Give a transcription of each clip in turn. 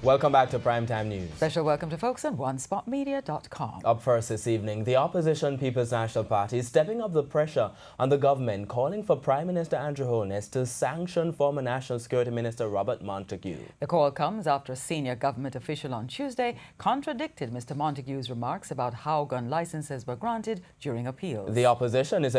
Welcome back to Primetime News. Special welcome to folks on OneSpotMedia.com. Up first this evening, the opposition People's National Party is stepping up the pressure on the government, calling for Prime Minister Andrew Holness to sanction former National Security Minister Robert Montague. The call comes after a senior government official on Tuesday contradicted Mr. Montague's remarks about how gun licenses were granted during appeals. The opposition is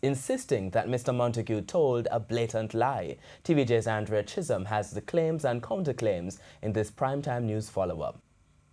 insisting that Mr. Montague told a blatant lie. TVJ's Andrea Chisholm has the claims and counterclaims in this Primetime News follow-up.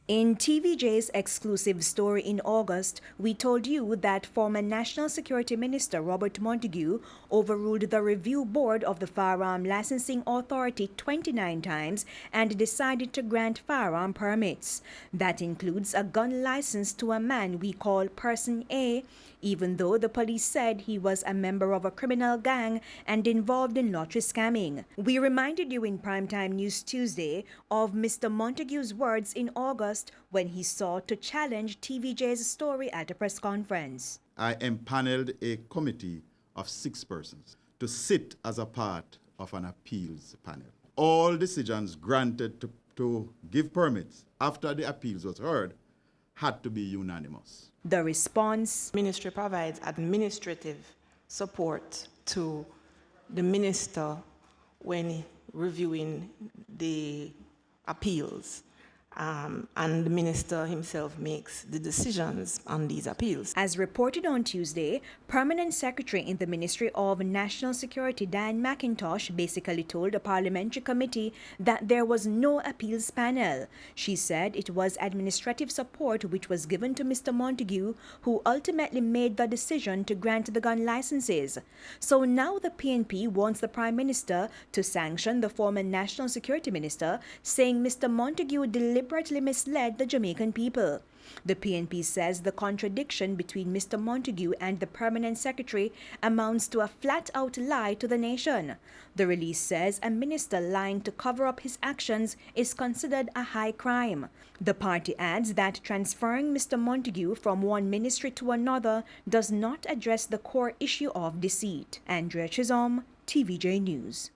In TVJ's exclusive story in August, we told you that former National Security Minister Robert Montague overruled the review board of the Firearm Licensing Authority 29 times and decided to grant firearm permits. That includes a gun license to a man we call Person A, even though the police said he was a member of a criminal gang and involved in lottery scamming. We reminded you in Primetime News Tuesday of Mr. Montague's words in August when he sought to challenge TVJ's story at a press conference. I empaneled a committee of 6 persons to sit as a part of an appeals panel. All decisions granted to give permits after the appeals was heard had to be unanimous. The response: Ministry provides administrative support to the minister when reviewing the appeals. And the minister himself makes the decisions on these appeals. As reported on Tuesday, Permanent Secretary in the Ministry of National Security Diane McIntosh basically told a parliamentary committee that there was no appeals panel. She said it was administrative support which was given to Mr. Montague, who ultimately made the decision to grant the gun licenses. So now the PNP wants the Prime Minister to sanction the former National Security Minister, saying Mr. Montague deliberately misled the Jamaican people. The PNP says the contradiction between Mr. Montague and the Permanent Secretary amounts to a flat-out lie to the nation. The release says a minister lying to cover up his actions is considered a high crime. The party adds that transferring Mr. Montague from one ministry to another does not address the core issue of deceit. Andrea Chisholm, TVJ News.